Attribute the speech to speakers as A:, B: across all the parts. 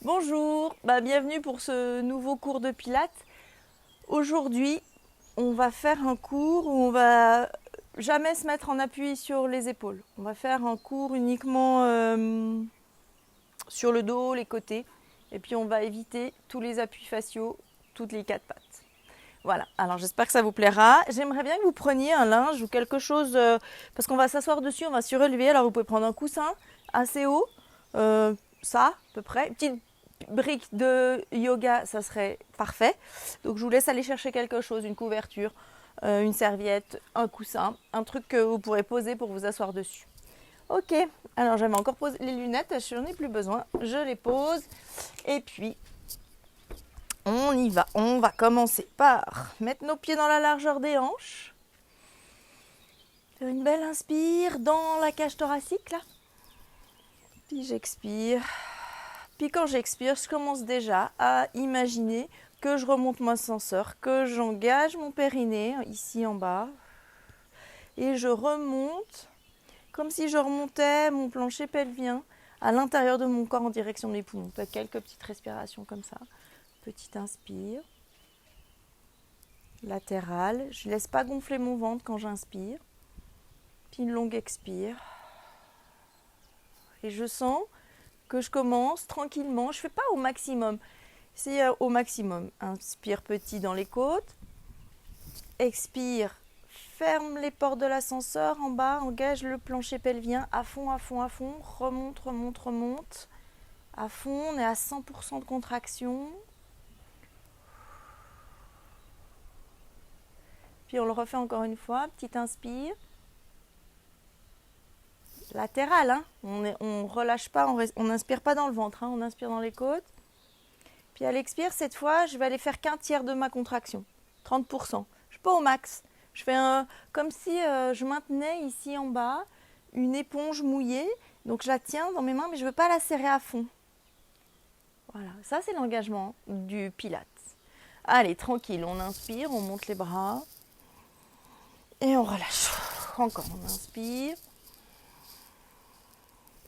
A: Bonjour, bienvenue pour ce nouveau cours de Pilates. Aujourd'hui, on va faire un cours où on va jamais se mettre en appui sur les épaules. On va faire un cours uniquement sur le dos, les côtés, et puis on va éviter tous les appuis faciaux, toutes les quatre pattes. Voilà, alors j'espère que ça vous plaira. J'aimerais bien que vous preniez un linge ou quelque chose, parce qu'on va s'asseoir dessus, on va surélever. Alors vous pouvez prendre un coussin assez haut, ça à peu près. Une petite brique de yoga, ça serait parfait. Donc je vous laisse aller chercher quelque chose, une couverture, une serviette, un coussin, un truc que vous pourrez poser pour vous asseoir dessus. Ok, alors j'avais encore posé les lunettes, je n'en ai plus besoin, je les pose. Et puis on y va. On va commencer par mettre nos pieds dans la largeur des hanches. Faire une belle inspire dans la cage thoracique là. Puis j'expire. Puis quand j'expire, je commence déjà à imaginer que je remonte mon ascenseur, que j'engage mon périnée ici en bas. Et je remonte comme si je remontais mon plancher pelvien à l'intérieur de mon corps en direction de mes poumons. Peut-être quelques petites respirations comme ça. Petite inspire. Latérale. Je ne laisse pas gonfler mon ventre quand j'inspire. Puis une longue expire. Et je sens que je commence tranquillement. Je ne fais pas au maximum. C'est au maximum. Inspire petit dans les côtes. Expire. Ferme les portes de l'ascenseur en bas. Engage le plancher pelvien à fond, à fond, à fond. Remonte, remonte, remonte. À fond. On est à 100% de contraction. Puis on le refait encore une fois. Petite inspire. Latéral, hein. On relâche pas, on n'inspire pas dans le ventre, hein. On inspire dans les côtes. Puis à l'expire, cette fois, je vais aller faire qu'un tiers de ma contraction, 30%. Je suis pas au max. Je fais comme si je maintenais ici en bas une éponge mouillée. Donc je la tiens dans mes mains, mais je ne veux pas la serrer à fond. Voilà, ça c'est l'engagement du Pilates. Allez, tranquille, on inspire, on monte les bras. Et on relâche. Encore, on inspire.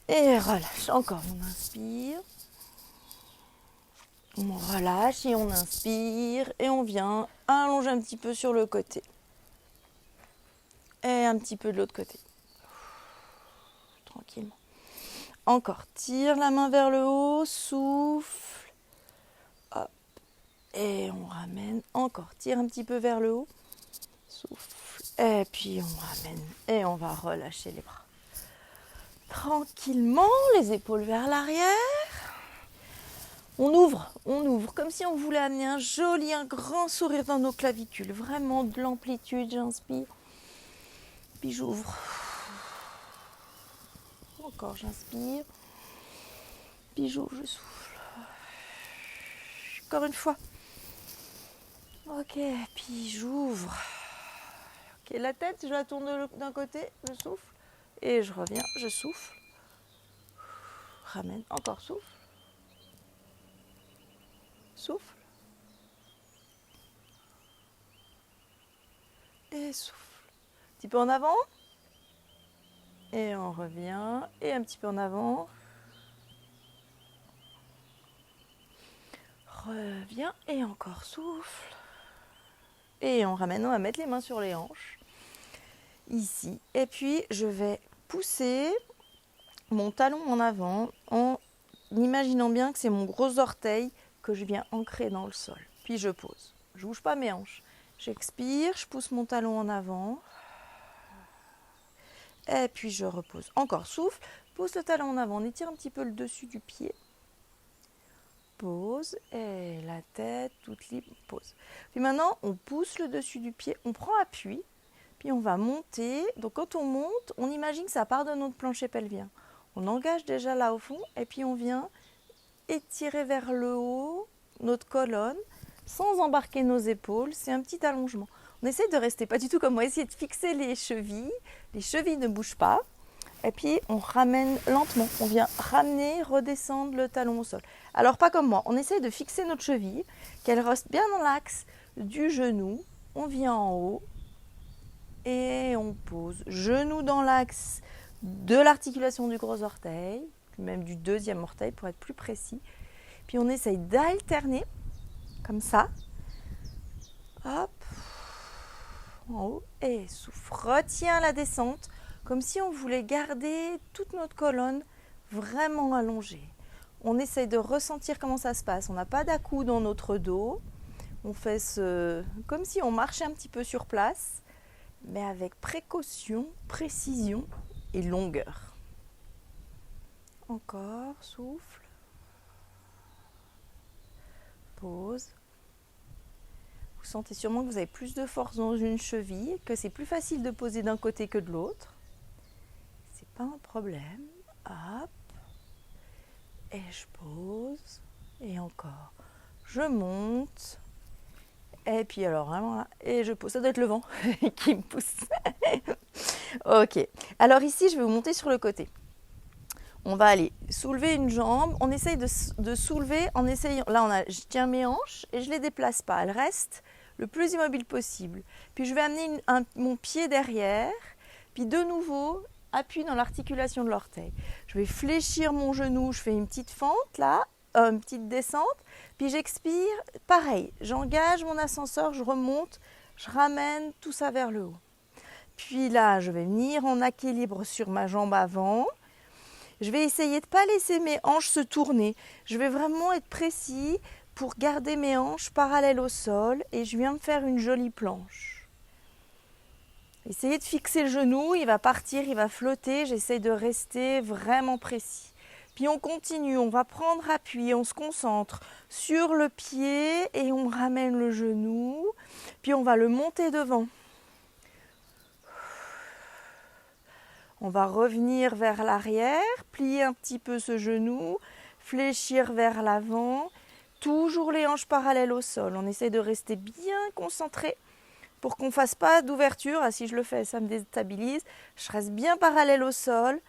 A: Et relâche. Encore, on inspire. On relâche et on inspire. Et on vient allonger un petit peu sur le côté. Et un petit peu de l'autre côté. Tranquillement. Encore, tire la main vers le haut. Souffle. Hop. Et on ramène. Encore, tire un petit peu vers le haut. Souffle. Et puis on ramène. Et on va relâcher les bras. Tranquillement, les épaules vers l'arrière. On ouvre, comme si on voulait amener un joli, un grand sourire dans nos clavicules. Vraiment de l'amplitude, j'inspire. Puis j'ouvre. Encore, j'inspire. Puis j'ouvre, je souffle. Encore une fois. Ok, puis j'ouvre. Ok, la tête, je la tourne d'un côté, je souffle. Et je reviens, je souffle. Ramène, encore souffle. Souffle. Et souffle. Un petit peu en avant. Et on revient. Et un petit peu en avant. Reviens. Et encore souffle. Et on ramène, on va mettre les mains sur les hanches. Ici. Et puis je vais pousser mon talon en avant en imaginant bien que c'est mon gros orteil que je viens ancrer dans le sol. Puis je pose. Je ne bouge pas mes hanches. J'expire, je pousse mon talon en avant. Et puis je repose. Encore souffle, pousse le talon en avant. On étire un petit peu le dessus du pied. Pose. Et la tête toute libre. Pose. Puis maintenant, on pousse le dessus du pied. On prend appui. Puis on va monter. Donc quand on monte, on imagine que ça part de notre plancher pelvien. On engage déjà là au fond. Et puis on vient étirer vers le haut notre colonne sans embarquer nos épaules. C'est un petit allongement. On essaie de rester pas du tout comme moi, essayer de fixer les chevilles. Les chevilles ne bougent pas. Et puis on ramène lentement. On vient ramener, redescendre le talon au sol. Alors pas comme moi. On essaie de fixer notre cheville, qu'elle reste bien dans l'axe du genou. On vient en haut et on pose. Genou dans l'axe de l'articulation du gros orteil, même du deuxième orteil pour être plus précis. Puis on essaye d'alterner, comme ça. Hop, en haut, et souffle. Retiens la descente, comme si on voulait garder toute notre colonne vraiment allongée. On essaye de ressentir comment ça se passe. On n'a pas d'à-coups dans notre dos. On fait comme si on marchait un petit peu sur place, mais avec précaution, précision et longueur. Encore, souffle. Pause. Vous sentez sûrement que vous avez plus de force dans une cheville, que c'est plus facile de poser d'un côté que de l'autre. C'est pas un problème. Hop. Et je pose. Et encore. Je monte. Et puis alors vraiment là. Et je pose. Ça doit être le vent qui me pousse. Ok. Alors ici, je vais vous monter sur le côté. On va aller soulever une jambe. On essaye de soulever en essayant. Là, je tiens mes hanches et je ne les déplace pas. Elles restent le plus immobile possible. Puis je vais amener mon pied derrière. Puis de nouveau, appui dans l'articulation de l'orteil. Je vais fléchir mon genou. Je fais une petite fente là, une petite descente. Puis j'expire. Pareil, j'engage mon ascenseur, je remonte, je ramène tout ça vers le haut. Puis là, je vais venir en équilibre sur ma jambe avant. Je vais essayer de ne pas laisser mes hanches se tourner. Je vais vraiment être précis pour garder mes hanches parallèles au sol et je viens de faire une jolie planche. Essayez de fixer le genou, il va partir, il va flotter. J'essaye de rester vraiment précis. Puis on continue, on va prendre appui, on se concentre sur le pied et on ramène le genou. Puis on va le monter devant. On va revenir vers l'arrière, plier un petit peu ce genou, fléchir vers l'avant, toujours les hanches parallèles au sol. On essaie de rester bien concentré pour qu'on ne fasse pas d'ouverture. Ah, si je le fais, ça me déstabilise. Je reste bien parallèle au sol.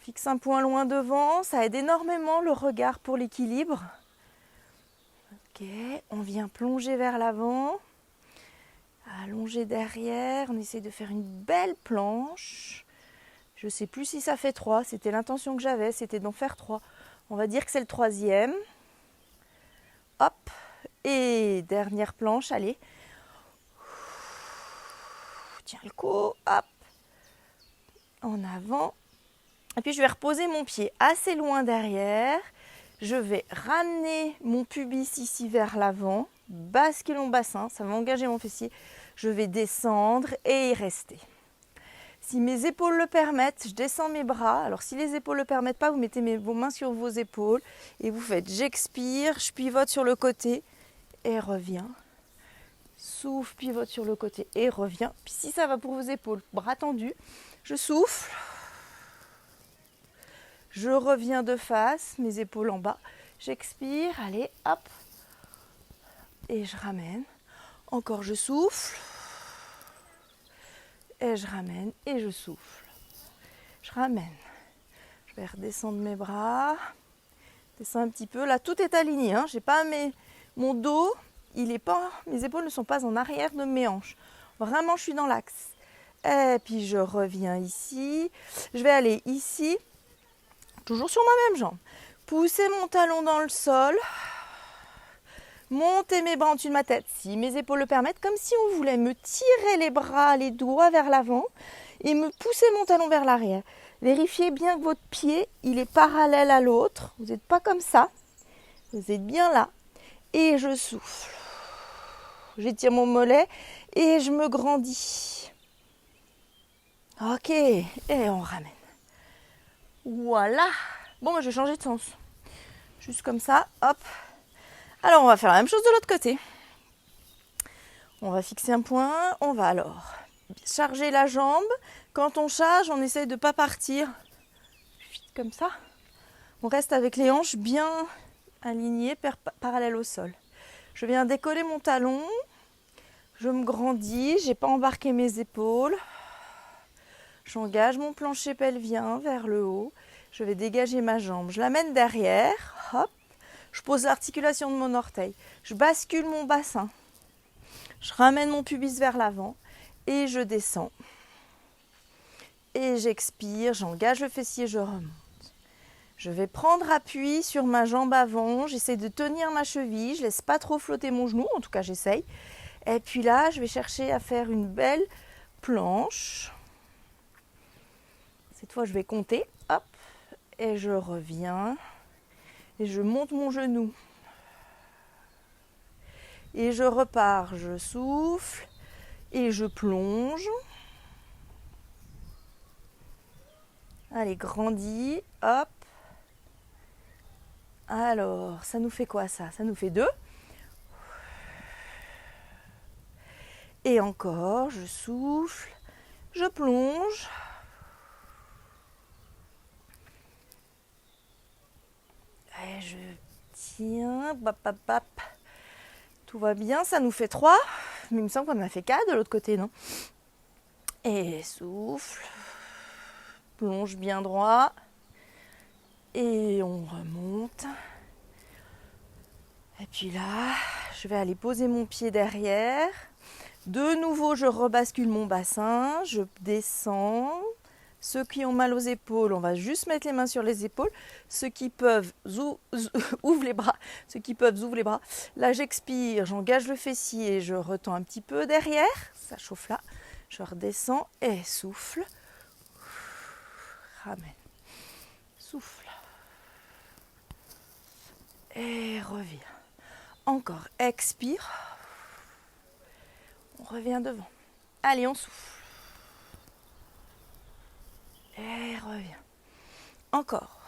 A: Fixe un point loin devant, ça aide énormément le regard pour l'équilibre. Ok, on vient plonger vers l'avant. Allonger derrière, on essaie de faire une belle planche. Je ne sais plus si ça fait 3, c'était l'intention que j'avais, c'était d'en faire 3. On va dire que c'est le 3e. Hop, et dernière planche, allez. Tiens le coup, hop, en avant. Et puis je vais reposer mon pied assez loin derrière. Je vais ramener mon pubis ici vers l'avant, basculer mon bassin, ça va engager mon fessier. Je vais descendre et y rester. Si mes épaules le permettent, je descends mes bras. Alors si les épaules ne le permettent pas, vous mettez vos mains sur vos épaules et vous faites j'expire, je pivote sur le côté et reviens. Souffle, pivote sur le côté et reviens. Puis si ça va pour vos épaules, bras tendus, je souffle. Je reviens de face, mes épaules en bas. J'expire, allez, hop. Et je ramène. Encore, je souffle. Et je ramène et je souffle. Je ramène. Je vais redescendre mes bras. Descends un petit peu. Là, tout est aligné. J'ai pas mon dos, mes épaules ne sont pas en arrière de mes hanches. Vraiment, je suis dans l'axe. Et puis, je reviens ici. Je vais aller ici. Toujours sur ma même jambe. Pousser mon talon dans le sol. Monter mes bras en dessus de ma tête, si mes épaules le permettent, comme si on voulait me tirer les bras, les doigts vers l'avant et me pousser mon talon vers l'arrière. Vérifiez bien que votre pied, il est parallèle à l'autre. Vous n'êtes pas comme ça. Vous êtes bien là. Et je souffle. J'étire mon mollet et je me grandis. Ok, et on ramène. Voilà. Bon, je vais changer de sens. Juste comme ça, hop. Alors, on va faire la même chose de l'autre côté. On va fixer un point. On va alors charger la jambe. Quand on charge, on essaye de ne pas partir comme ça. On reste avec les hanches bien alignées, parallèles au sol. Je viens décoller mon talon. Je me grandis. Je n'ai pas embarqué mes épaules. J'engage mon plancher pelvien vers le haut. Je vais dégager ma jambe. Je l'amène derrière. Hop. Je pose l'articulation de mon orteil. Je bascule mon bassin. Je ramène mon pubis vers l'avant et je descends. Et j'expire, j'engage le fessier, je remonte. Je vais prendre appui sur ma jambe avant, j'essaie de tenir ma cheville, je laisse pas trop flotter mon genou, en tout cas j'essaye. Et puis là, je vais chercher à faire une belle planche. Cette fois, je vais compter, hop, et je reviens, et je monte mon genou. Et je repars, je souffle, et je plonge. Allez, grandis, hop. Alors, ça nous fait quoi ça? Ça nous fait 2. Et encore, je souffle, je plonge. Et je tiens, bap, bap, bap. Tout va bien, ça nous fait 3. Mais il me semble qu'on en a fait 4 de l'autre côté, non? Et souffle, plonge bien droit. Et on remonte. Et puis là, je vais aller poser mon pied derrière. De nouveau, je rebascule mon bassin, je descends. Ceux qui ont mal aux épaules, on va juste mettre les mains sur les épaules. Ceux qui peuvent, ouvrent les bras. Ceux qui peuvent, ouvrent les bras. Là, j'expire, j'engage le fessier, je retends un petit peu derrière. Ça chauffe là. Je redescends et souffle. Ramène. Souffle. Et reviens. Encore, expire. On revient devant. Allez, on souffle. Et reviens. Encore.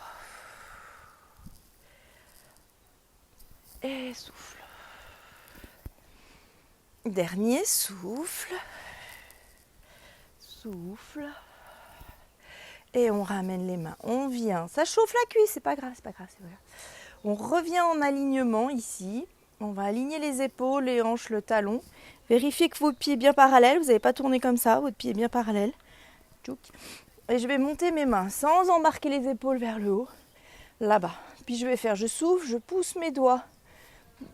A: Et souffle. Dernier souffle. Souffle. Et on ramène les mains. On vient. Ça chauffe la cuisse, c'est pas grave, c'est pas grave, c'est pas grave. On revient en alignement ici. On va aligner les épaules, les hanches, le talon. Vérifiez que votre pied est bien parallèle. Vous n'avez pas tourné comme ça. Votre pied est bien parallèle. Et je vais monter mes mains sans embarquer les épaules vers le haut. Là-bas. Puis je vais faire, je souffle, je pousse mes doigts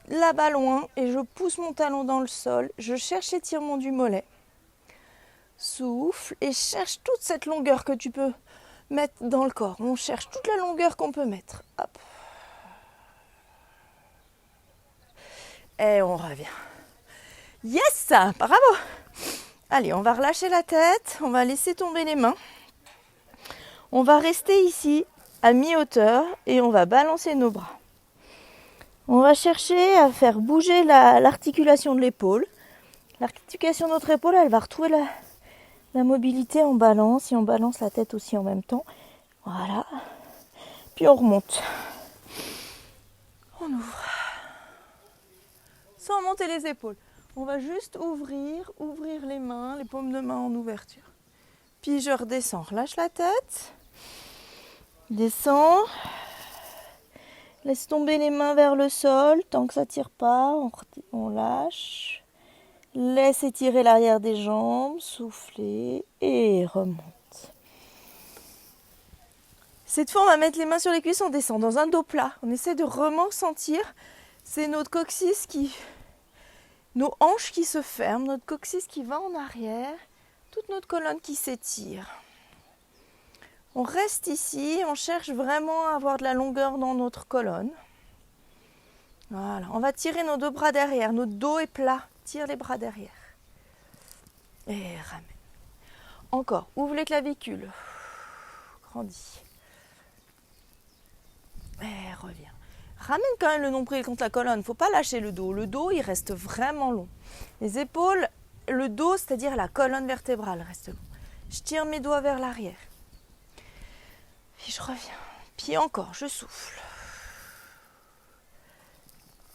A: là-bas loin. Et je pousse mon talon dans le sol. Je cherche l'étirement du mollet. Souffle et cherche toute cette longueur que tu peux mettre dans le corps. On cherche toute la longueur qu'on peut mettre. Hop. Et on revient. Yes! Bravo! Allez, on va relâcher la tête. On va laisser tomber les mains. On va rester ici à mi-hauteur et on va balancer nos bras. On va chercher à faire bouger l'articulation de l'épaule. L'articulation de notre épaule, elle va retrouver la mobilité en balance. Et on balance la tête aussi en même temps. Voilà. Puis on remonte. On ouvre. Sans monter les épaules. On va juste ouvrir les mains, les paumes de main en ouverture. Puis je redescends. Relâche la tête. Descends. Laisse tomber les mains vers le sol. Tant que ça ne tire pas, on lâche. Laisse étirer l'arrière des jambes. Souffler et remonte. Cette fois, on va mettre les mains sur les cuisses. On descend dans un dos plat. On essaie de vraiment sentir. C'est notre coccyx nos hanches qui se ferment, notre coccyx qui va en arrière, toute notre colonne qui s'étire. On reste ici, on cherche vraiment à avoir de la longueur dans notre colonne. Voilà, on va tirer nos 2 bras derrière, notre dos est plat, tire les bras derrière. Et ramène. Encore, ouvre les clavicules, grandis. Et reviens. Ramène quand même le nombril contre la colonne, il ne faut pas lâcher le dos. Le dos, il reste vraiment long. Les épaules, le dos, c'est-à-dire la colonne vertébrale, reste long. Je tire mes doigts vers l'arrière. Puis je reviens. Puis encore, je souffle.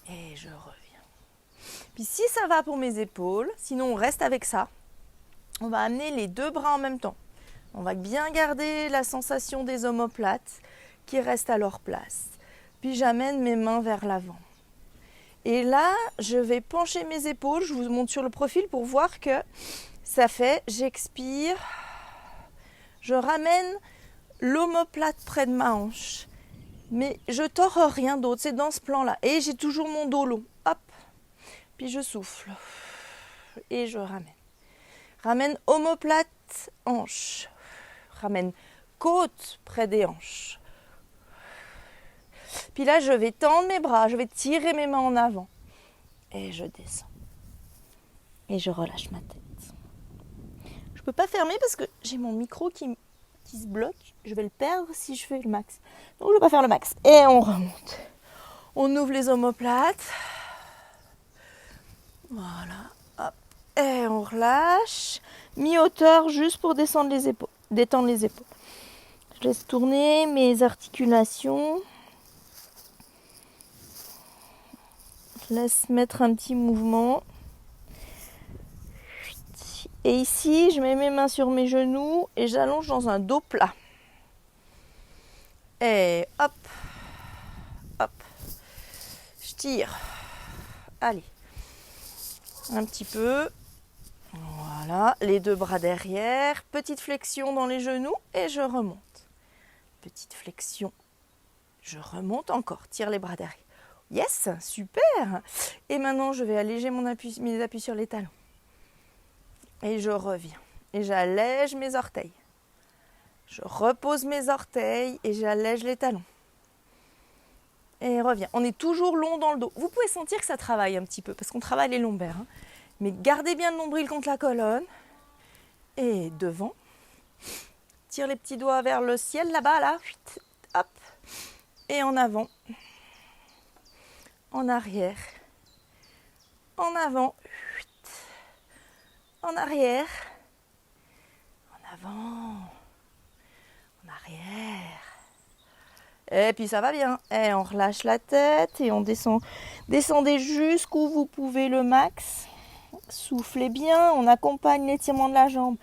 A: Et je reviens. Puis si ça va pour mes épaules, sinon on reste avec ça, on va amener les 2 bras en même temps. On va bien garder la sensation des omoplates qui restent à leur place. Puis j'amène mes mains vers l'avant. Et là, je vais pencher mes épaules. Je vous montre sur le profil pour voir que ça fait. J'expire. Je ramène l'omoplate près de ma hanche. Mais je tords rien d'autre. C'est dans ce plan-là. Et j'ai toujours mon dos long. Hop. Puis je souffle. Et je ramène. Ramène omoplate, hanche. Ramène côte près des hanches. Puis là, je vais tendre mes bras, je vais tirer mes mains en avant. Et je descends. Et je relâche ma tête. Je ne peux pas fermer parce que j'ai mon micro qui se bloque. Je vais le perdre si je fais le max. Donc je ne vais pas faire le max. Et on remonte. On ouvre les omoplates. Voilà. Hop. Et on relâche. Mi-hauteur juste pour descendre les épaules. Détendre les épaules. Je laisse tourner mes articulations. Je laisse mettre un petit mouvement. Et ici, je mets mes mains sur mes genoux et j'allonge dans un dos plat. Et hop, hop, je tire. Allez, un petit peu. Voilà, les deux bras derrière. Petite flexion dans les genoux et je remonte. Petite flexion, je remonte encore. Tire les bras derrière. Yes, super. Et maintenant, je vais alléger mes appuis sur les talons. Et je reviens. Et j'allège mes orteils. Je repose mes orteils et j'allège les talons. Et reviens. On est toujours long dans le dos. Vous pouvez sentir que ça travaille un petit peu parce qu'on travaille les lombaires. Hein. Mais gardez bien le nombril contre la colonne. Et devant. Tire les petits doigts vers le ciel là-bas, là. Hop. Et en avant. En arrière. En avant. En arrière. En avant. En arrière. Et puis ça va bien. Et on relâche la tête et on descend. Descendez jusqu'où vous pouvez le max. Soufflez bien. On accompagne l'étirement de la jambe.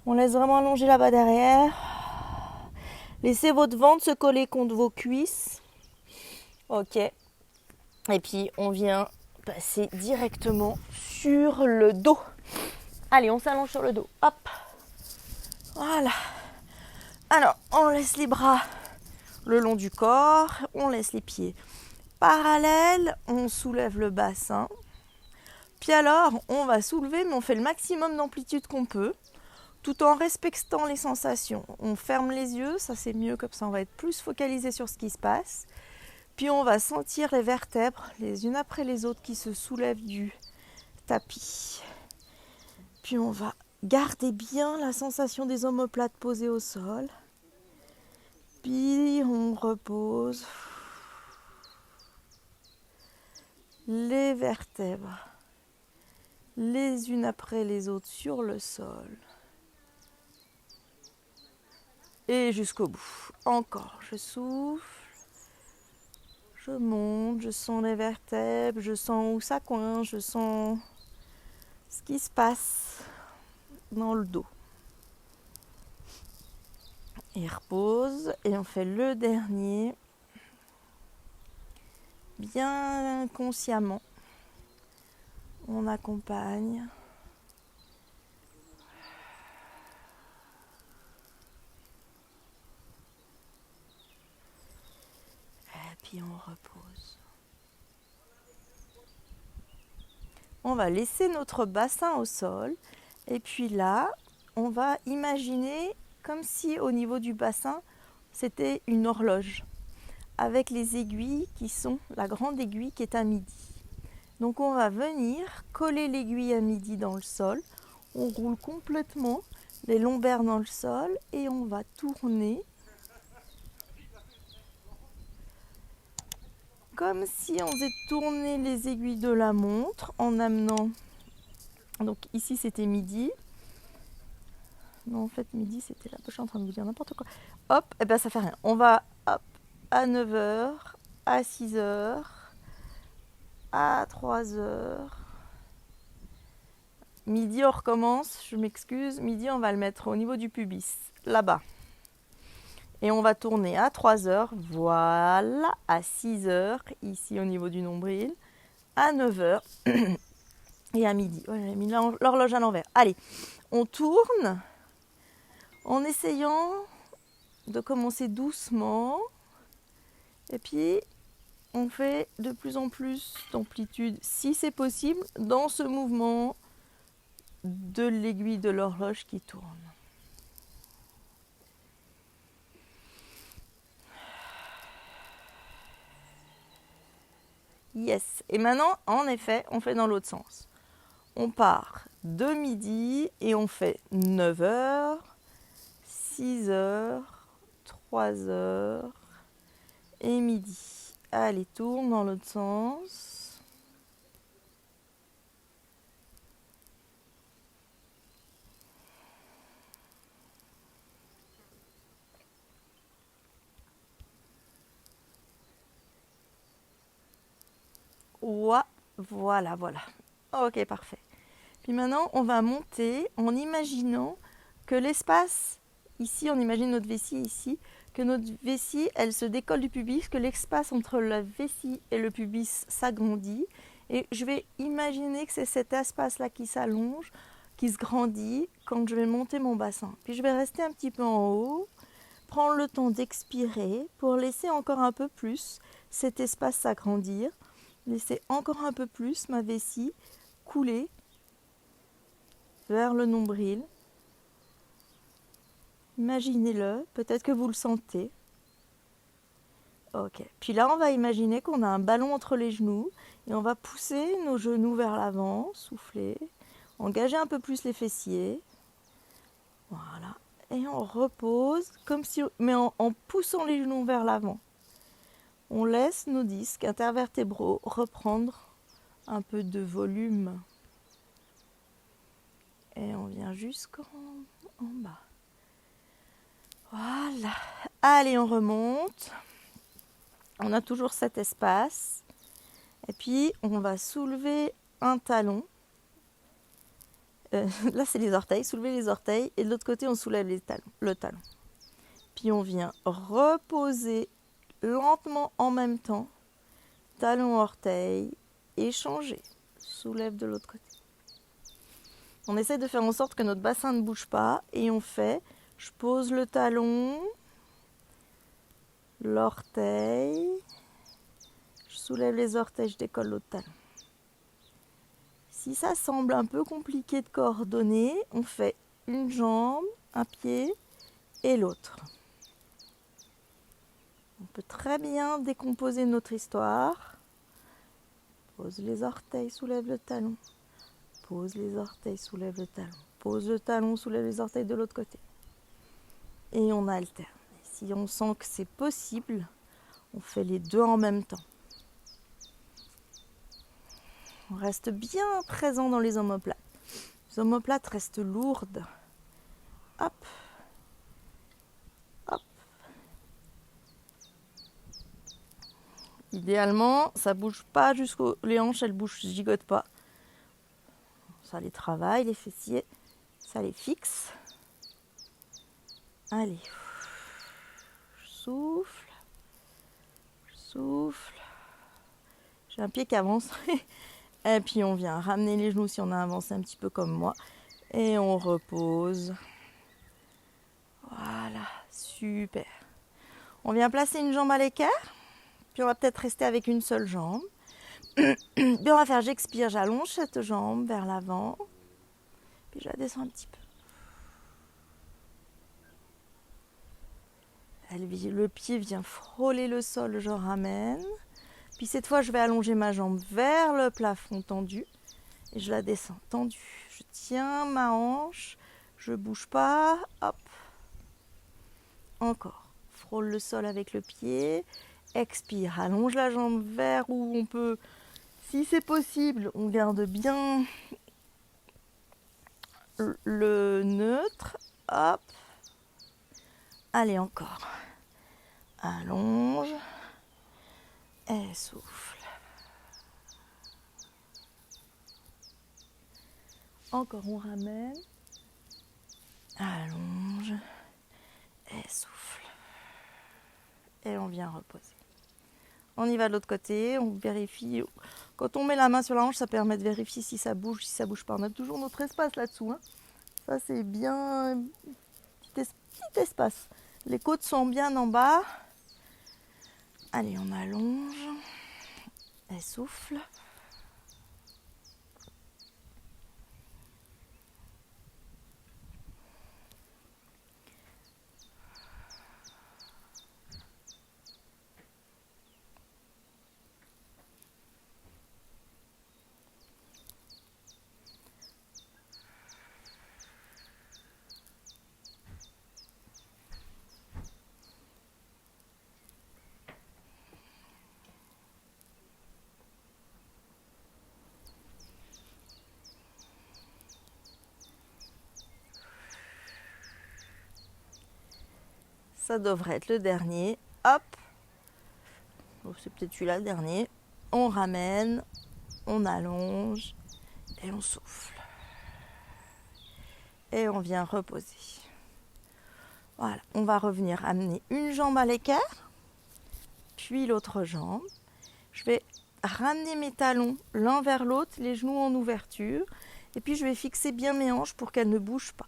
A: On laisse vraiment allonger là-bas derrière. Laissez votre ventre se coller contre vos cuisses. Ok. Et puis on vient passer directement sur le dos. Allez, on s'allonge sur le dos. Hop. Voilà. Alors, on laisse les bras le long du corps. On laisse les pieds parallèles. On soulève le bassin. Puis alors, on va soulever, mais on fait le maximum d'amplitude qu'on peut, tout en respectant les sensations. On ferme les yeux, ça c'est mieux, comme ça on va être plus focalisé sur ce qui se passe. Puis on va sentir les vertèbres, les unes après les autres, qui se soulèvent du tapis. Puis on va garder bien la sensation des omoplates posées au sol. Puis on repose les vertèbres, les unes après les autres sur le sol. Et jusqu'au bout. Encore, je souffle. Je monte, je sens les vertèbres, je sens où ça coince, je sens ce qui se passe dans le dos. Et repose. Et on fait le dernier. Bien consciemment. On accompagne. Et puis on repose. On va laisser notre bassin au sol. Et puis là, on va imaginer comme si au niveau du bassin, c'était une horloge. Avec les aiguilles qui sont la grande aiguille qui est à midi. Donc on va venir coller l'aiguille à midi dans le sol. On roule complètement les lombaires dans le sol et on va tourner comme si on faisait tourner les aiguilles de la montre en amenant. Donc ici c'était midi. Non, en fait midi c'était là. Je suis en train de vous dire n'importe quoi. Hop, et ben ça fait rien. On va hop à 9h, à 6h, à 3h. Midi, on recommence, je m'excuse. Midi, on va le mettre au niveau du pubis, là-bas. Et on va tourner à 3h, voilà, à 6h, ici au niveau du nombril, à 9h et à midi. Ouais, j'ai mis l'horloge à l'envers. Allez, on tourne en essayant de commencer doucement. Et puis, on fait de plus en plus d'amplitude, si c'est possible, dans ce mouvement de l'aiguille de l'horloge qui tourne. Yes. Et maintenant, en effet, on fait dans l'autre sens. On part de midi et on fait 9h, 6h, 3h et midi. Allez, tourne dans l'autre sens. Ouah, voilà, voilà. Ok, parfait. Puis maintenant, on va monter en imaginant que l'espace, ici, on imagine notre vessie ici, que notre vessie, elle se décolle du pubis, que l'espace entre la vessie et le pubis s'agrandit. Et je vais imaginer que c'est cet espace-là qui s'allonge, qui se grandit quand je vais monter mon bassin. Puis je vais rester un petit peu en haut, prendre le temps d'expirer pour laisser encore un peu plus cet espace s'agrandir. Laisser encore un peu plus ma vessie couler vers le nombril. Imaginez-le, peut-être que vous le sentez. Ok, puis là on va imaginer qu'on a un ballon entre les genoux et on va pousser nos genoux vers l'avant, souffler, engager un peu plus les fessiers. Voilà, et on repose, comme si, mais en poussant les genoux vers l'avant. On laisse nos disques intervertébraux reprendre un peu de volume. Et on vient jusqu'en bas. Voilà. Allez, on remonte. On a toujours cet espace. Et puis, on va soulever un talon. Là, c'est les orteils. Soulever les orteils. Et de l'autre côté, on soulève le talon. Puis, on vient reposer lentement en même temps. Talon, orteil. Et changer. Soulève de l'autre côté. On essaie de faire en sorte que notre bassin ne bouge pas. Et on fait, je pose le talon, l'orteil, je soulève les orteils, je décolle l'autre talon. Si ça semble un peu compliqué de coordonner, on fait une jambe, un pied et l'autre. On peut très bien décomposer notre histoire. Pose les orteils, soulève le talon. Pose les orteils, soulève le talon. Pose le talon, soulève les orteils de l'autre côté. Et on alterne. Si on sent que c'est possible, on fait les deux en même temps. On reste bien présent dans les omoplates. Les omoplates restent lourdes. Hop. Hop. Idéalement, ça ne bouge pas jusqu'aux les hanches, elles ne gigotent pas. Ça les travaille, les fessiers. Ça les fixe. Allez. Je souffle. Je souffle. J'ai un pied qui avance. Et puis on vient ramener les genoux si on a avancé un petit peu comme moi. Et on repose. Voilà, super. On vient placer une jambe à l'équerre. Puis on va peut-être rester avec une seule jambe. Puis on va faire j'expire, j'allonge cette jambe vers l'avant. Puis je la descends un petit peu. Le pied vient frôler le sol, je ramène. Puis cette fois, je vais allonger ma jambe vers le plafond tendu. Et je la descends tendue. Je tiens ma hanche. Je bouge pas. Hop. Encore. Frôle le sol avec le pied. Expire. Allonge la jambe vers où on peut. Si c'est possible, on garde bien le neutre. Hop. Allez, encore. Allonge. Et souffle. Encore, on ramène. Allonge. Et souffle. Et on vient reposer. On y va de l'autre côté, on vérifie. Quand on met la main sur la hanche, ça permet de vérifier si ça bouge pas. On a toujours notre espace là-dessous. Hein. Ça, c'est bien petit espace. Les côtes sont bien en bas. Allez, on allonge. Et souffle. Ça devrait être le dernier. Hop. Oh, c'est peut-être celui-là le dernier. On ramène, on allonge et on souffle. Et on vient reposer. Voilà, on va revenir amener une jambe à l'équerre, puis l'autre jambe. Je vais ramener mes talons l'un vers l'autre, les genoux en ouverture, et puis je vais fixer bien mes hanches pour qu'elles ne bougent pas.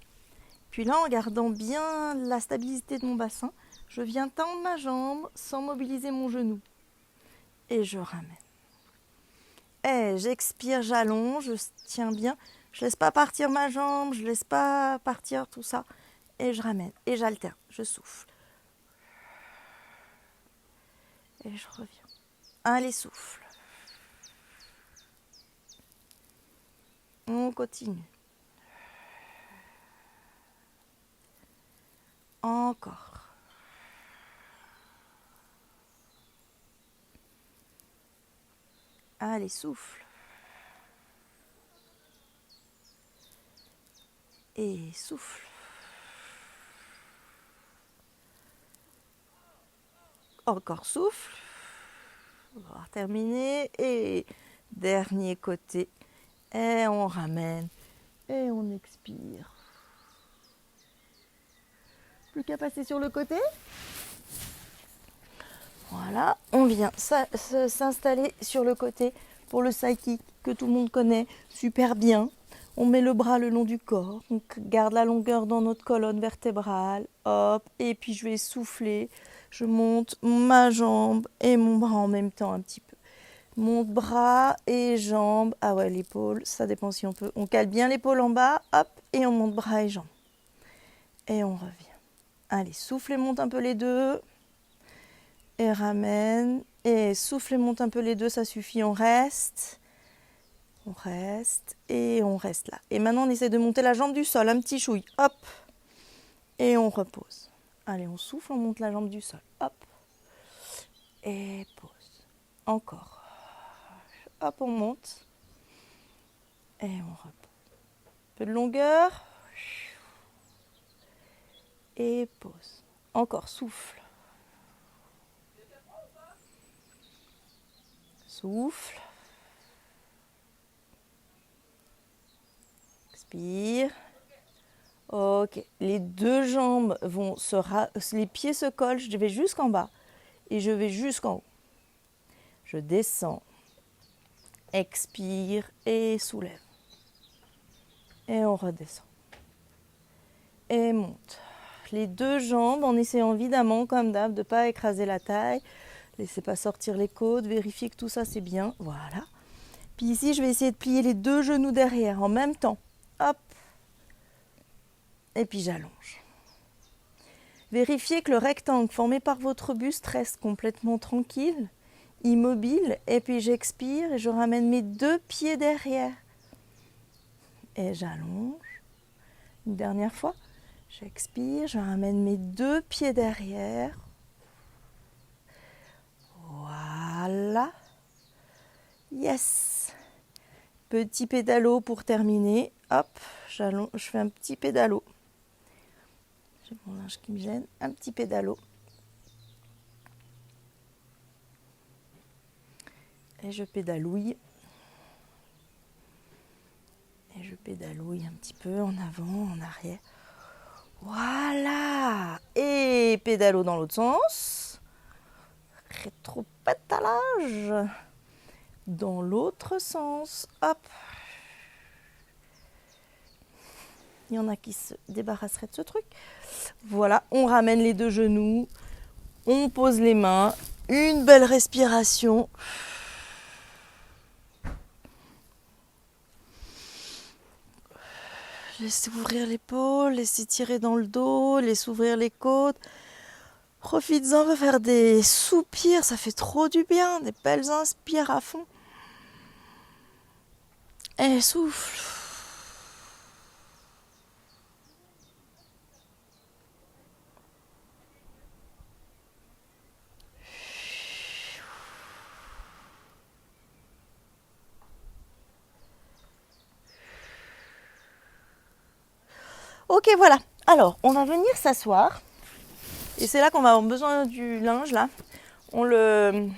A: Puis là, en gardant bien la stabilité de mon bassin, je viens tendre ma jambe sans mobiliser mon genou. Et je ramène. Et j'expire, j'allonge, je tiens bien. Je ne laisse pas partir ma jambe, je ne laisse pas partir tout ça. Et je ramène, et j'alterne, je souffle. Et je reviens. Allez, souffle. On continue. Encore. Allez, souffle. Et souffle. Encore souffle. On va terminer. Et dernier côté. Et on ramène. Et on expire. Plus qu'à passer sur le côté. Voilà, on vient s'installer sur le côté pour le side kick que tout le monde connaît super bien. On met le bras le long du corps, on garde la longueur dans notre colonne vertébrale, hop, et puis je vais souffler. Je monte ma jambe et mon bras en même temps un petit peu. Mon bras et jambe, ah ouais, l'épaule, ça dépend si on peut. On cale bien l'épaule en bas, hop, et on monte bras et jambes. Et on revient. Allez, souffle et monte un peu les deux. Et ramène. Et souffle et monte un peu les deux, ça suffit. On reste. On reste. Et on reste là. Et maintenant, on essaie de monter la jambe du sol. Un petit chouille. Hop. Et on repose. Allez, on souffle, on monte la jambe du sol. Hop. Et pause. Encore. Hop, on monte. Et on repose. Un peu de longueur. Et pause. Encore, souffle. Souffle. Expire. Ok. Les deux jambes vont les pieds se collent. Je vais jusqu'en bas et je vais jusqu'en haut. Je descends. Expire et soulève. Et on redescend. Et monte. Les deux jambes en essayant évidemment, comme d'hab, de ne pas écraser la taille. Laissez pas sortir les côtes. Vérifiez que tout ça c'est bien. Voilà. Puis ici, je vais essayer de plier les deux genoux derrière en même temps. Hop. Et puis j'allonge. Vérifiez que le rectangle formé par votre buste reste complètement tranquille, immobile. Et puis j'expire et je ramène mes deux pieds derrière. Et j'allonge. Une dernière fois. J'expire, je ramène mes deux pieds derrière. Voilà. Yes. Petit pédalo pour terminer. Hop, je fais un petit pédalo. J'ai mon linge qui me gêne. Un petit pédalo. Et je pédalouille. Et je pédalouille un petit peu en avant, en arrière. Voilà. Et pédalo dans l'autre sens. Rétro-pédalage. Dans l'autre sens. Hop. Il y en a qui se débarrasseraient de ce truc. Voilà, on ramène les deux genoux. On pose les mains. Une belle respiration. Laissez ouvrir l'épaule, laissez tirer dans le dos, laissez ouvrir les côtes. Profites-en, on va faire des soupirs, ça fait trop du bien, des belles inspires à fond. Et souffle. Ok, voilà. Alors, on va venir s'asseoir. Et c'est là qu'on va avoir besoin du linge, là. On le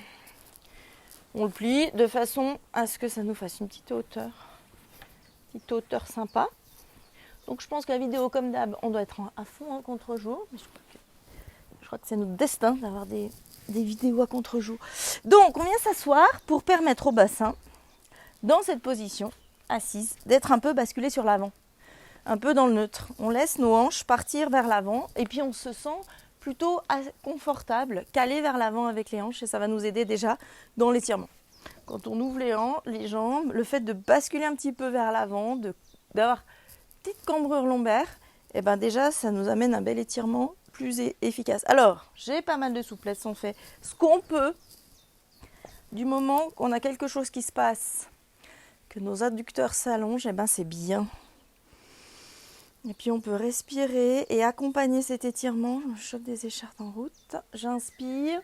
A: plie de façon à ce que ça nous fasse une petite hauteur sympa. Donc je pense que la vidéo, comme d'hab, on doit être à fond en contre-jour. Mais je crois que c'est notre destin d'avoir des vidéos à contre-jour. Donc on vient s'asseoir pour permettre au bassin, dans cette position, assise, d'être un peu basculé sur l'avant. Un peu dans le neutre. On laisse nos hanches partir vers l'avant et puis on se sent plutôt confortable, calé vers l'avant avec les hanches et ça va nous aider déjà dans l'étirement. Quand on ouvre les jambes, le fait de basculer un petit peu vers l'avant, d'avoir une petite cambrure lombaire, et ben déjà ça nous amène un bel étirement plus efficace. Alors, j'ai pas mal de souplesse, on fait ce qu'on peut. Du moment qu'on a quelque chose qui se passe, que nos adducteurs s'allongent, et ben c'est bien. Et puis on peut respirer et accompagner cet étirement. Je chope des écharpes en route. J'inspire.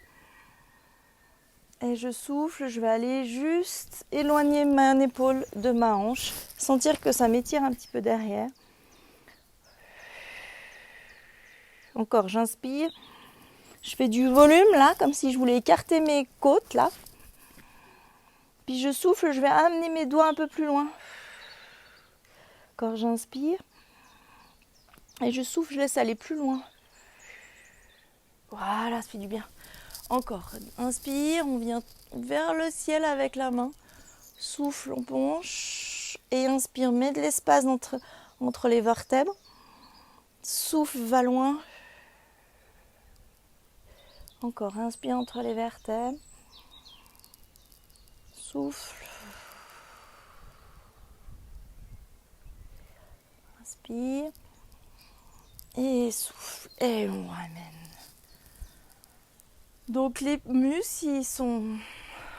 A: Et je souffle. Je vais aller juste éloigner mon épaule de ma hanche. Sentir que ça m'étire un petit peu derrière. Encore, j'inspire. Je fais du volume là, comme si je voulais écarter mes côtes là. Puis je souffle. Je vais amener mes doigts un peu plus loin. Encore, j'inspire. Et je souffle, je laisse aller plus loin. Voilà, ça fait du bien. Encore, inspire, on vient vers le ciel avec la main. Souffle, on penche. Et inspire, mets de l'espace entre les vertèbres. Souffle, va loin. Encore, inspire entre les vertèbres. Souffle. Inspire. Et souffle, et on ramène. Donc les muscles, ils sont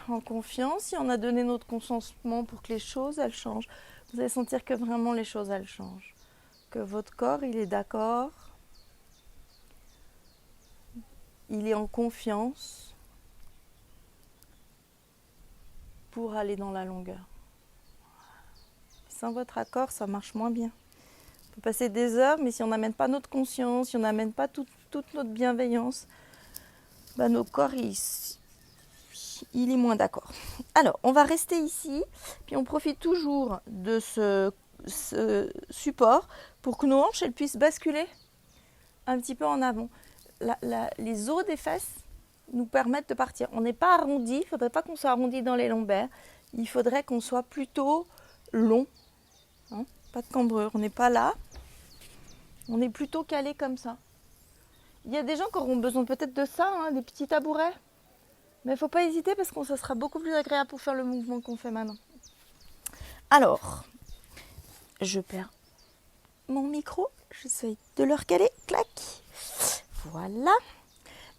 A: en confiance, si on a donné notre consentement pour que les choses, elles changent. Vous allez sentir que vraiment les choses, elles changent. Que votre corps, il est d'accord. Il est en confiance pour aller dans la longueur. Sans votre accord, ça marche moins bien. On peut passer des heures, mais si on n'amène pas notre conscience, si on n'amène pas toute notre bienveillance, ben nos corps, il est moins d'accord. Alors, on va rester ici, puis on profite toujours de ce support pour que nos hanches elles puissent basculer un petit peu en avant. Les os des fesses nous permettent de partir. On n'est pas arrondi, il ne faudrait pas qu'on soit arrondi dans les lombaires, il faudrait qu'on soit plutôt long. Hein, pas de cambrure, on n'est pas là. On est plutôt calé comme ça. Il y a des gens qui auront besoin peut-être de ça, hein, des petits tabourets. Mais il ne faut pas hésiter parce que ça sera beaucoup plus agréable pour faire le mouvement qu'on fait maintenant. Alors, je perds mon micro. J'essaie de le recaler. Clac. Voilà.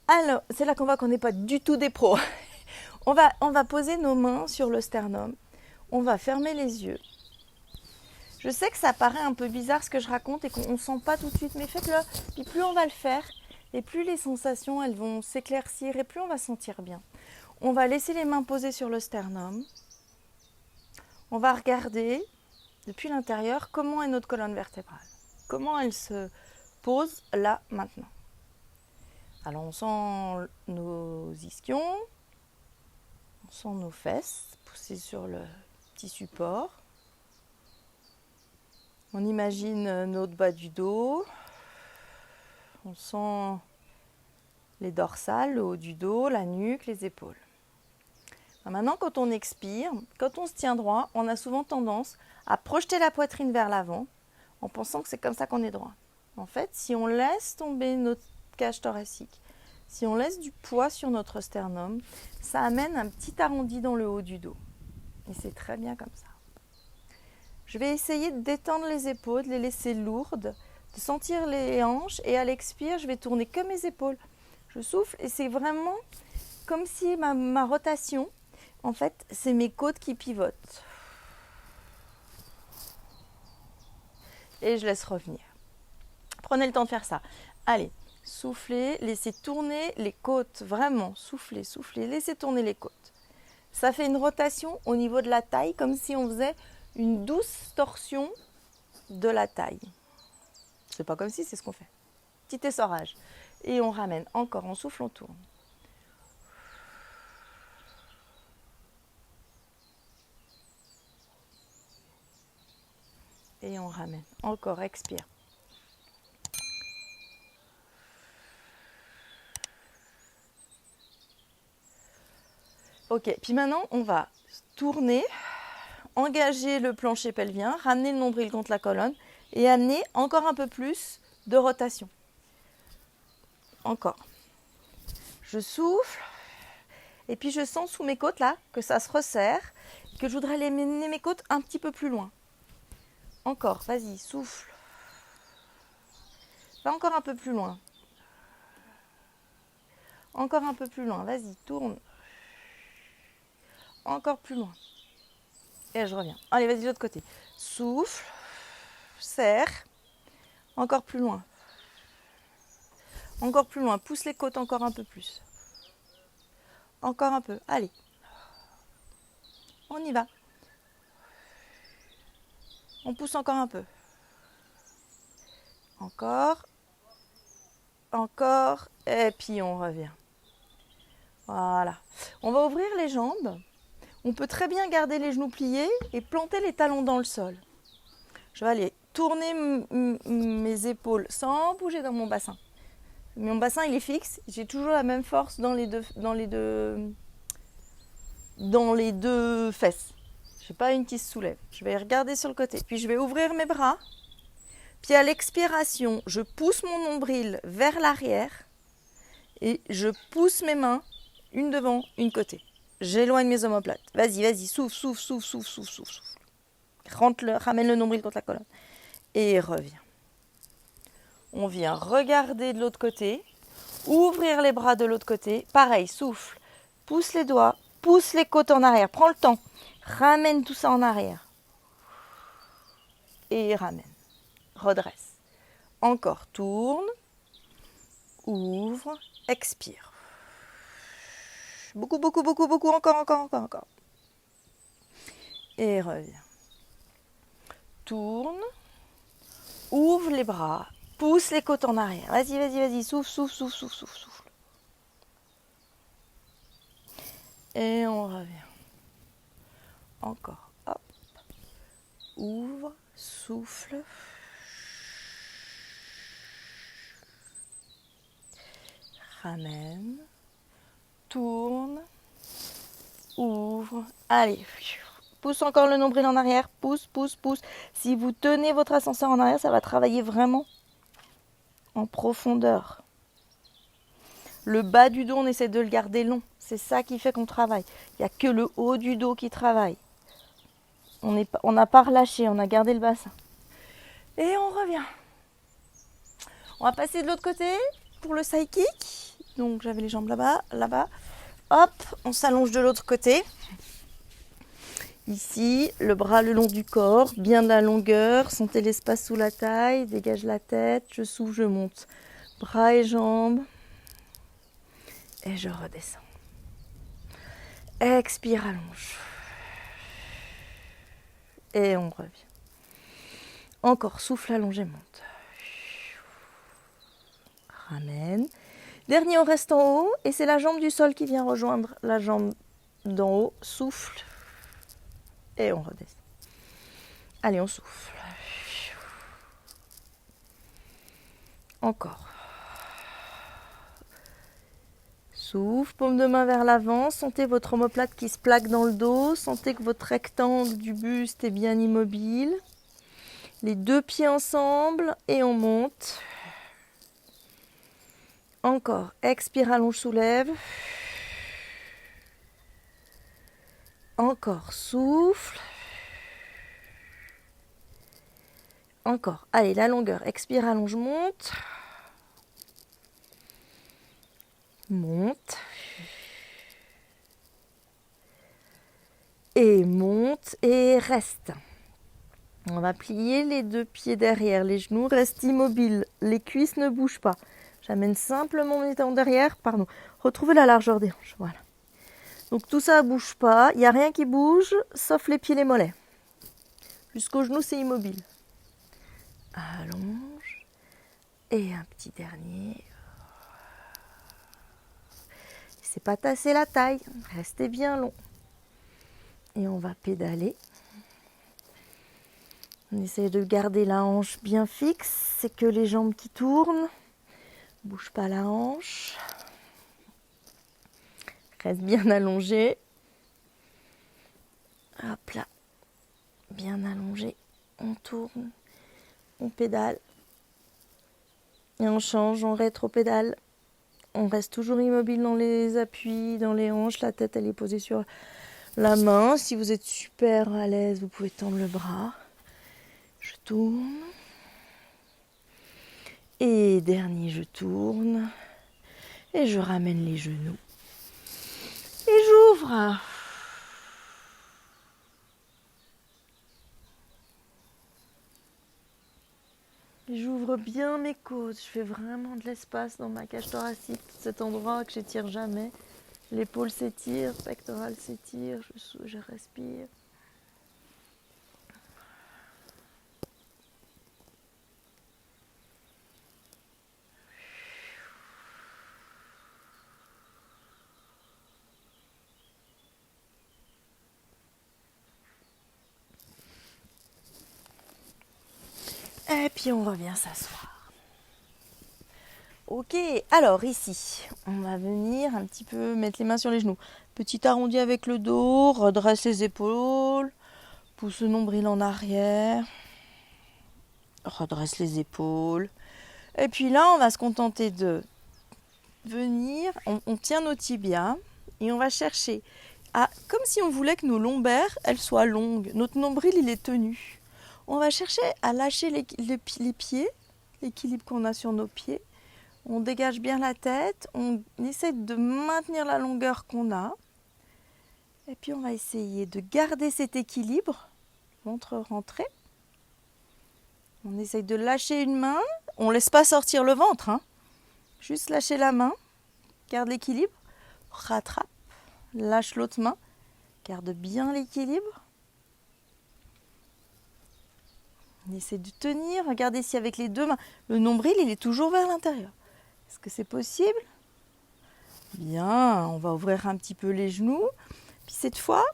A: Alors, c'est là qu'on voit qu'on n'est pas du tout des pros. On va poser nos mains sur le sternum. On va fermer les yeux. Je sais que ça paraît un peu bizarre ce que je raconte et qu'on ne sent pas tout de suite, mais faites-le. Puis plus on va le faire, et plus les sensations elles vont s'éclaircir et plus on va se sentir bien. On va laisser les mains posées sur le sternum. On va regarder depuis l'intérieur comment est notre colonne vertébrale. Comment elle se pose là maintenant. Alors on sent nos ischions, on sent nos fesses poussées sur le petit support. On imagine notre bas du dos, on sent les dorsales, le haut du dos, la nuque, les épaules. Maintenant, quand on expire, quand on se tient droit, on a souvent tendance à projeter la poitrine vers l'avant en pensant que c'est comme ça qu'on est droit. En fait, si on laisse tomber notre cage thoracique, si on laisse du poids sur notre sternum, ça amène un petit arrondi dans le haut du dos. Et c'est très bien comme ça. Je vais essayer de détendre les épaules, de les laisser lourdes, de sentir les hanches et à l'expire, je vais tourner que mes épaules. Je souffle et c'est vraiment comme si ma rotation, en fait, c'est mes côtes qui pivotent. Et je laisse revenir. Prenez le temps de faire ça. Allez, soufflez, laissez tourner les côtes, vraiment, soufflez, soufflez, laissez tourner les côtes. Ça fait une rotation au niveau de la taille, comme si on faisait une douce torsion de la taille. C'est pas comme si, c'est ce qu'on fait. Petit essorage. Et on ramène. Encore, on souffle, on tourne. Et on ramène. Encore, expire. Ok, puis maintenant, on va tourner, engager le plancher pelvien, ramener le nombril contre la colonne et amener encore un peu plus de rotation. Encore. Je souffle et puis je sens sous mes côtes là que ça se resserre, que je voudrais aller mener mes côtes un petit peu plus loin. Encore, vas-y, souffle. Va encore un peu plus loin. Encore un peu plus loin, vas-y, tourne. Encore plus loin. Et je reviens. Allez, vas-y de l'autre côté. Souffle, serre. Encore plus loin. Encore plus loin. Pousse les côtes encore un peu plus. Encore un peu. Allez. On y va. On pousse encore un peu. Encore. Encore. Et puis on revient. Voilà. On va ouvrir les jambes. On peut très bien garder les genoux pliés et planter les talons dans le sol. Je vais aller tourner mes épaules sans bouger dans mon bassin. Mon bassin il est fixe. J'ai toujours la même force dans les deux fesses. Je n'ai pas une qui se soulève. Je vais regarder sur le côté. Puis je vais ouvrir mes bras. Puis à l'expiration, je pousse mon nombril vers l'arrière et je pousse mes mains, une devant, une côté. J'éloigne mes omoplates. Vas-y, vas-y, souffle, souffle, souffle, souffle, souffle, souffle, souffle. Ramène le nombril contre la colonne. Et reviens. On vient regarder de l'autre côté. Ouvrir les bras de l'autre côté. Pareil, souffle. Pousse les doigts. Pousse les côtes en arrière. Prends le temps. Ramène tout ça en arrière. Et ramène. Redresse. Encore, tourne. Ouvre. Expire. Beaucoup, beaucoup, beaucoup, beaucoup. Encore. Et reviens. Tourne. Ouvre les bras. Pousse les côtes en arrière. Vas-y, vas-y, vas-y. Souffle, souffle, souffle, souffle, souffle, souffle. Et on revient. Encore. Hop. Ouvre. Souffle. Ramène. Tourne. Ouvre. Allez. Pousse encore le nombril en arrière. Pousse, pousse, pousse. Si vous tenez votre ascenseur en arrière, ça va travailler vraiment en profondeur. Le bas du dos, on essaie de le garder long. C'est ça qui fait qu'on travaille. Il n'y a que le haut du dos qui travaille. On n'a pas relâché, on a gardé le bassin. Et on revient. On va passer de l'autre côté pour le side kick. Donc j'avais les jambes là-bas, là-bas. Hop, on s'allonge de l'autre côté. Ici, le bras le long du corps, bien de la longueur. Sentez l'espace sous la taille, dégage la tête, je souffle, je monte. Bras et jambes. Et je redescends. Expire, allonge. Et on revient. Encore, souffle, allonge et monte. Ramène. Dernier, on reste en haut et c'est la jambe du sol qui vient rejoindre la jambe d'en haut. Souffle. Et on redescend. Allez, on souffle. Encore. Souffle, paume de main vers l'avant. Sentez votre omoplate qui se plaque dans le dos. Sentez que votre rectangle du buste est bien immobile. Les deux pieds ensemble et on monte. Encore. Expire, allonge, soulève. Encore. Souffle. Encore. Allez, la longueur. Expire, allonge, monte. Monte. Et monte et reste. On va plier les deux pieds derrière. Les genoux restent immobiles. Les cuisses ne bougent pas. J'amène simplement mes talons derrière. Pardon. Retrouvez la largeur des hanches. Voilà. Donc tout ça ne bouge pas. Il n'y a rien qui bouge, sauf les pieds et les mollets. Jusqu'aux genoux, c'est immobile. Allonge. Et un petit dernier. laissez pas tasser la taille, restez bien long. Et on va pédaler. On essaie de garder la hanche bien fixe, c'est que les jambes qui tournent. Bouge pas la hanche. Reste bien allongé. Hop là, bien allongé. On tourne, on pédale. Et on change, on rétro-pédale. On reste toujours immobile dans les appuis, dans les hanches. La tête, elle est posée sur la main. Si vous êtes super à l'aise, vous pouvez tendre le bras. Je tourne. Et dernier, je tourne. Et je ramène les genoux. Et j'ouvre. J'ouvre bien mes côtes. Je fais vraiment de l'espace dans ma cage thoracique. Cet endroit que j'étire jamais. L'épaule s'étire, pectoral s'étire. Je respire. Et puis on revient s'asseoir. Ok, alors ici, on va venir un petit peu mettre les mains sur les genoux. Petit arrondi avec le dos, redresse les épaules, pousse le nombril en arrière, redresse les épaules. Et puis là, on va se contenter de venir, on tient nos tibias et on va chercher à, comme si on voulait que nos lombaires, elles soient longues. Notre nombril, il est tenu. On va chercher à lâcher les pieds, l'équilibre qu'on a sur nos pieds. On dégage bien la tête, on essaie de maintenir la longueur qu'on a. Et puis on va essayer de garder cet équilibre, ventre rentré. On essaye de lâcher une main, on ne laisse pas sortir le ventre. Hein. Juste lâcher la main, garde l'équilibre, rattrape, lâche l'autre main, garde bien l'équilibre. On essaie de tenir, regardez si avec les deux mains, le nombril il est toujours vers l'intérieur. Est-ce que c'est possible? Bien, on va ouvrir un petit peu les genoux. Puis cette fois,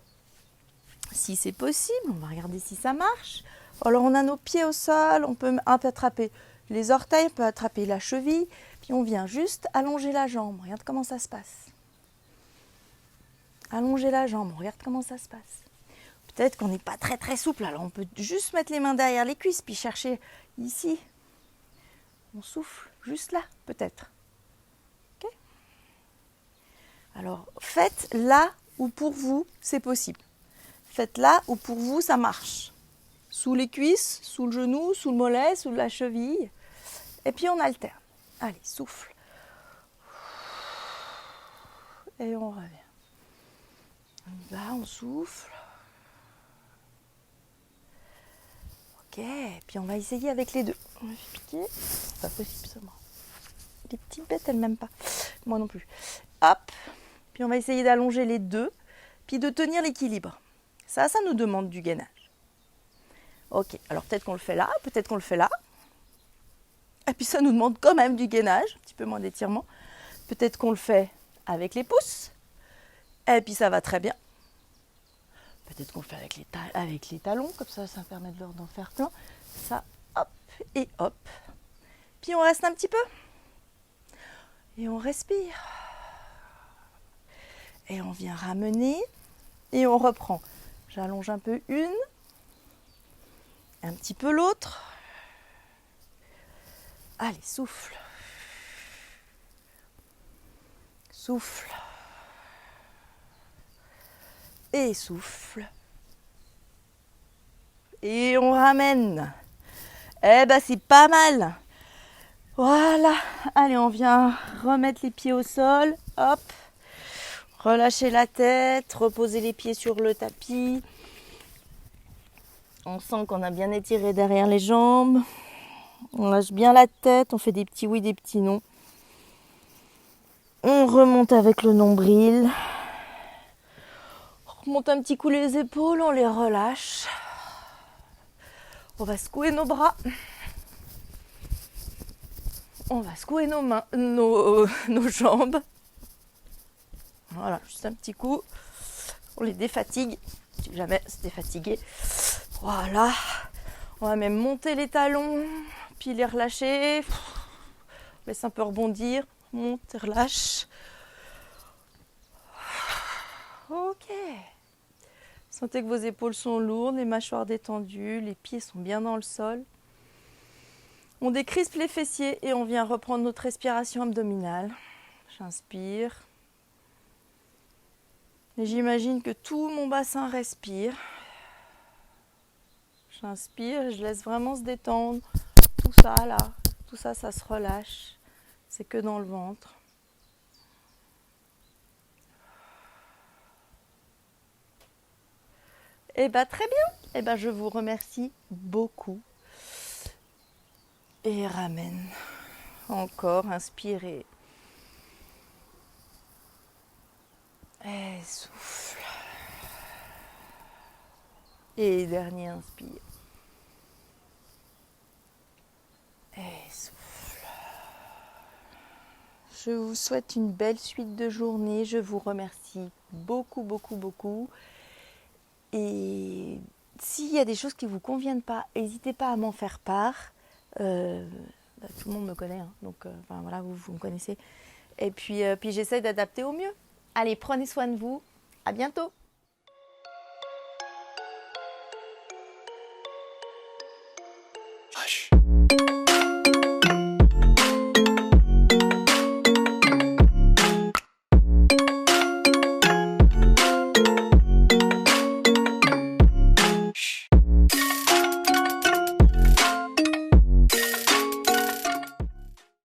A: si c'est possible, on va regarder si ça marche. Alors on a nos pieds au sol, on peut un peu attraper les orteils, on peut attraper la cheville. Puis on vient juste allonger la jambe. Regarde comment ça se passe. Allonger la jambe, regarde comment ça se passe. Peut-être qu'on n'est pas très très souple, alors on peut juste mettre les mains derrière les cuisses, puis chercher ici. On souffle juste là, peut-être. Okay. Alors faites là où pour vous c'est possible. Faites là où pour vous ça marche. Sous les cuisses, sous le genou, sous le mollet, sous la cheville. Et puis on alterne. Allez, souffle. Et on revient. On y va, on souffle. Ok, puis on va essayer avec les deux. On va piquer. C'est pas possible ça, moi. Les petites bêtes, elles m'aiment pas. Moi non plus. Hop. Puis on va essayer d'allonger les deux. Puis de tenir l'équilibre. Ça nous demande du gainage. Ok, alors peut-être qu'on le fait là, peut-être qu'on le fait là. Et puis ça nous demande quand même du gainage, un petit peu moins d'étirement. Peut-être qu'on le fait avec les pouces. Et puis ça va très bien. Peut-être qu'on le fait avec les talons, comme ça permet d'en faire plein. Ça, hop et hop. Puis on reste un petit peu. Et on respire. Et on vient ramener. Et on reprend. J'allonge un peu une. Un petit peu l'autre. Allez, souffle. Souffle. Et souffle. Et on ramène. Eh ben c'est pas mal. Voilà. Allez, on vient remettre les pieds au sol. Hop. Relâcher la tête. Reposer les pieds sur le tapis. On sent qu'on a bien étiré derrière les jambes. On lâche bien la tête. On fait des petits oui, des petits non. On remonte avec le nombril. On remonte un petit coup les épaules. On les relâche. On va secouer nos bras. On va secouer nos mains, nos jambes. Voilà, juste un petit coup. On les défatigue. Si jamais c'était fatigué. Voilà. On va même monter les talons, puis les relâcher. On laisse un peu rebondir. Monte et relâche. Ok. Sentez que vos épaules sont lourdes, les mâchoires détendues, les pieds sont bien dans le sol. On décrispe les fessiers et on vient reprendre notre respiration abdominale. J'inspire. Et j'imagine que tout mon bassin respire. J'inspire, je laisse vraiment se détendre. Tout ça là, tout ça, ça se relâche. C'est que dans le ventre. Eh bien, très bien. Eh bien, je vous remercie beaucoup. Et ramène. Encore, inspirez. Et souffle. Et dernier, inspire. Et souffle. Je vous souhaite une belle suite de journée. Je vous remercie beaucoup, beaucoup, beaucoup. Et s'il y a des choses qui ne vous conviennent pas, n'hésitez pas à m'en faire part. Tout le monde me connaît, hein, donc enfin, voilà, vous me connaissez. Et puis j'essaie d'adapter au mieux. Allez, prenez soin de vous. À bientôt.